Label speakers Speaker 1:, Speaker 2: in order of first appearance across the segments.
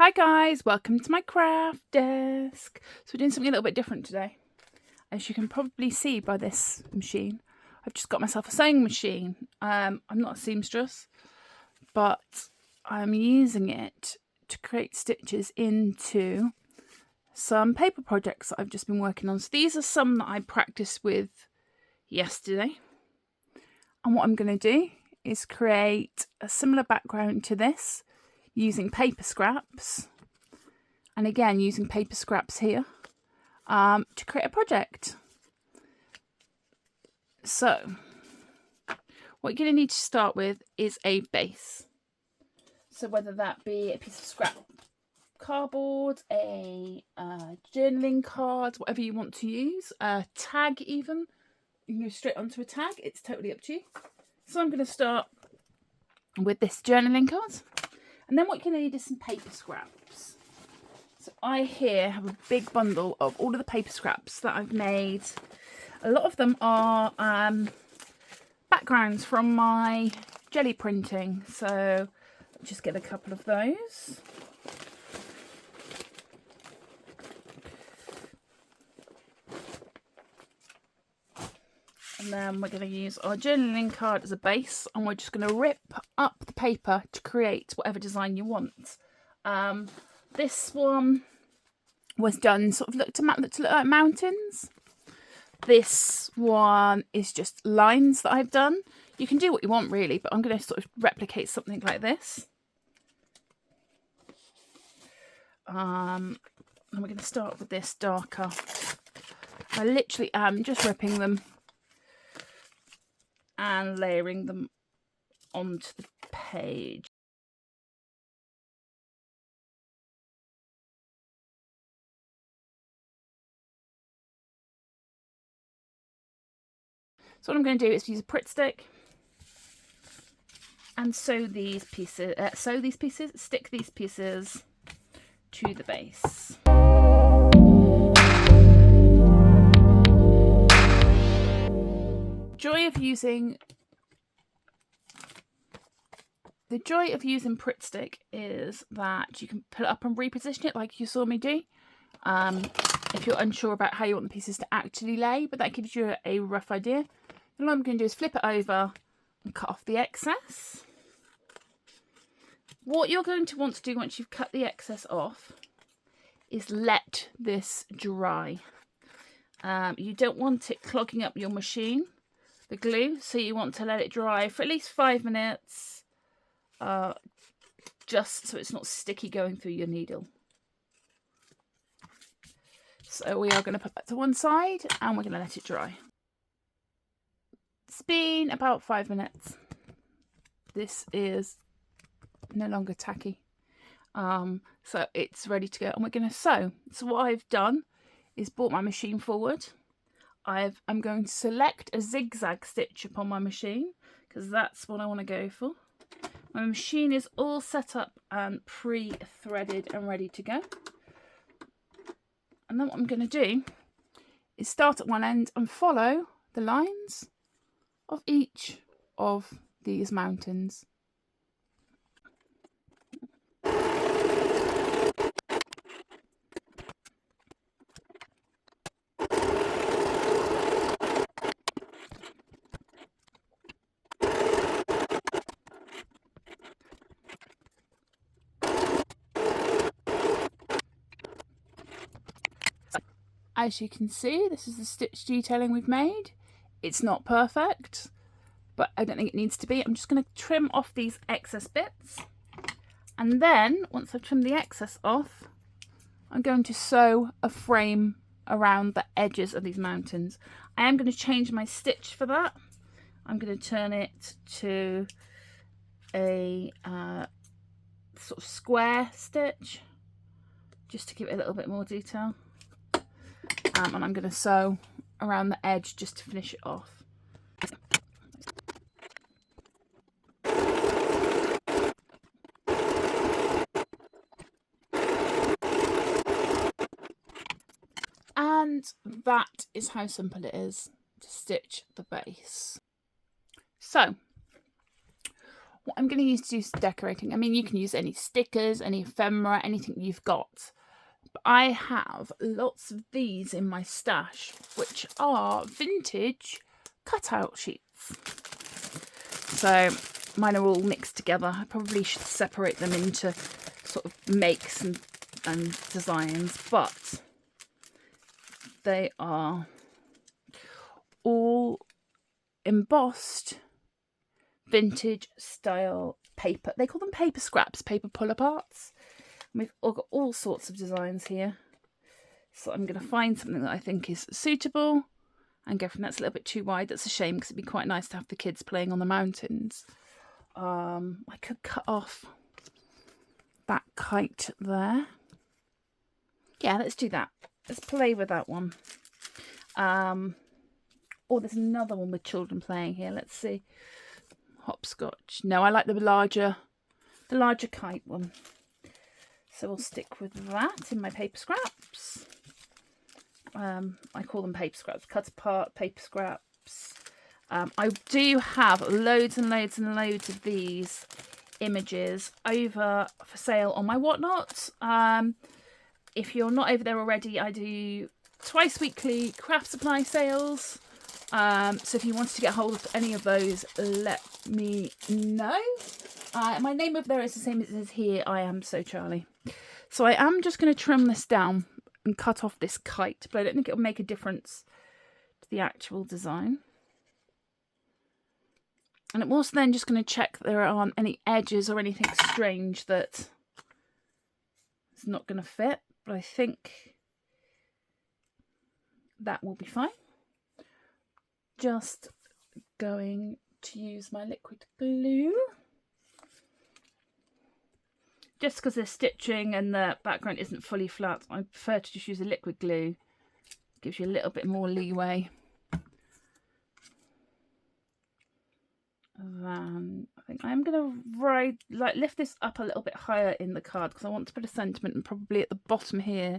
Speaker 1: Hi guys, welcome to my craft desk. So we're doing something a little bit different today. As you can probably see by this machine, I've just got myself a sewing machine. I'm not a seamstress, but I'm using it to create stitches into some paper projects that I've just been working on. So these are some that I practiced with yesterday. And what I'm going to do is create a similar background to this using paper scraps, and again using paper scraps here to create a project. So what you're going to need to start with is a base. So whether that be a piece of scrap cardboard, a journaling card, whatever you want to use, a tag even, you can go straight onto a tag, it's totally up to you. So I'm going to start with this journaling card. And then what you're going to need is some paper scraps. So I here have a big bundle of all of the paper scraps that I've made. A lot of them are backgrounds from my jelly printing. So I'll just get a couple of those. And then we're going to use our journaling card as a base, and we're just going to rip up the paper to create whatever design you want. This one was done to look like mountains. This one is just lines that I've done. You can do what you want really, but I'm going to sort of replicate something like this. And we're going to start with this darker. I literally am just ripping them and layering them onto the page. So what I'm going to do is use a Pritt stick and stick these pieces to the base. The joy of using Pritt stick is that you can put it up and reposition it like you saw me do. If you're unsure about how you want the pieces to actually lay, but that gives you a rough idea. And what I'm going to do is flip it over and cut off the excess. What you're going to want to do once you've cut the excess off is let this dry. You don't want it clogging up your machine, the glue, so you want to let it dry for at least 5 minutes, just so it's not sticky going through your needle. So we are going to put that to one side and we're going to let it dry. It's been about 5 minutes. This is no longer tacky. So it's ready to go and we're going to sew. So what I've done is brought my machine forward. I'm going to select a zigzag stitch upon my machine because that's what I want to go for. My machine is all set up and pre-threaded and ready to go. And then what I'm going to do is start at one end and follow the lines of each of these mountains. As you can see, this is the stitch detailing we've made. It's not perfect, but I don't think it needs to be. I'm just going to trim off these excess bits. And then, once I've trimmed the excess off, I'm going to sew a frame around the edges of these mountains. I am going to change my stitch for that. I'm going to turn it to a sort of square stitch, just to give it a little bit more detail. And I'm going to sew around the edge just to finish it off. And that is how simple it is to stitch the base. So what I'm going to use to do decorating. I mean, you can use any stickers, any ephemera, anything you've got. But I have lots of these in my stash, which are vintage cutout sheets. So mine are all mixed together. I probably should separate them into sort of makes and designs, but they are all embossed vintage style paper. They call them paper scraps, paper pull aparts. We've all got all sorts of designs here. So I'm going to find something that I think is suitable and go from that's a little bit too wide. That's a shame because it'd be quite nice to have the kids playing on the mountains. I could cut off that kite there. Yeah, let's do that. Let's play with that one. Oh, there's another one with children playing here. Let's see. Hopscotch. No, I like the larger kite one. So we'll stick with that in my paper scraps. I call them paper scraps, cut apart paper scraps. I do have loads and loads and loads of these images over for sale on my Whatnot. If you're not over there already, I do twice weekly craft supply sales. So if you wanted to get hold of any of those, let me know. My name over there is the same as it is here. I am So Charlie. So I am just going to trim this down and cut off this kite, but I don't think it'll make a difference to the actual design. And I'm also then just going to check that there aren't any edges or anything strange that is not going to fit, but I think that will be fine. Just going to use my liquid glue. Just because the stitching and the background isn't fully flat, I prefer to just use a liquid glue. Gives you a little bit more leeway. Then I think I'm going to lift this up a little bit higher in the card because I want to put a sentiment, and probably at the bottom here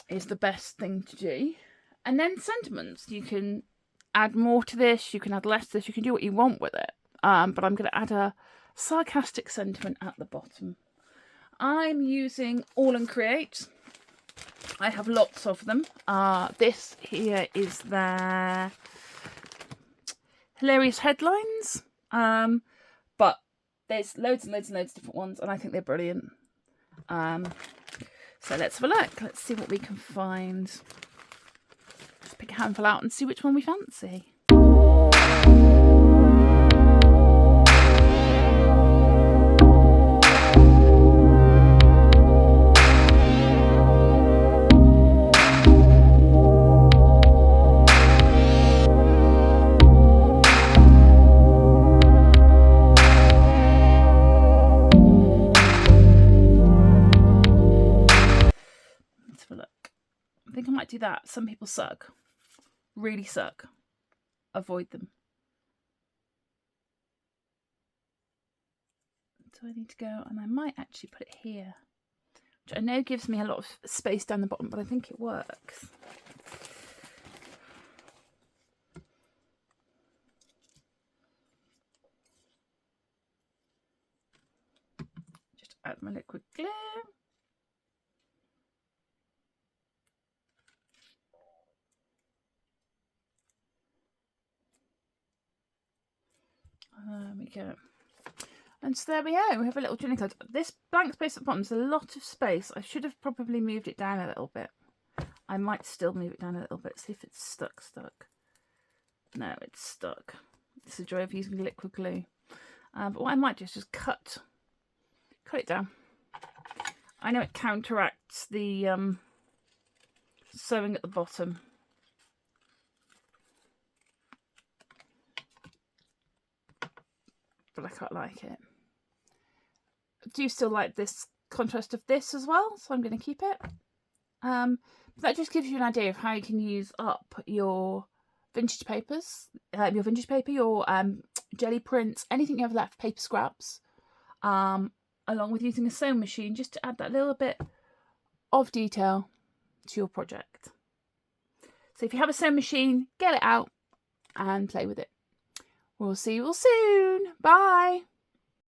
Speaker 1: is the best thing to do. And then sentiments, you can add more to this, you can add less to this, you can do what you want with it. But I'm going to add a sarcastic sentiment at the bottom. I'm using All and Create. I have lots of them. This here is their hilarious headlines. But there's loads and loads and loads of different ones, and I think they're brilliant. So let's have a look. Let's see what we can find. Just pick a handful out and see which one we fancy. Do that. Some people suck. Really suck. Avoid them. So I need to go, and I might actually put it here, which I know gives me a lot of space down the bottom, but I think it works. Just add my liquid glue. There we go. And so there we go. We have a little journey card. This blank space at the bottom is a lot of space. I should have probably moved it down a little bit. I might still move it down a little bit. See if it's stuck. No, it's stuck. It's the joy of using liquid glue. But what I might do is just cut it down. I know it counteracts the sewing at the bottom. But I quite like it. I do still like this contrast of this as well, so I'm going to keep it. But that just gives you an idea of how you can use up your vintage papers, your jelly prints, anything you have left, paper scraps, along with using a sewing machine just to add that little bit of detail to your project. So if you have a sewing machine, get it out and play with it. We'll see you all soon. Bye.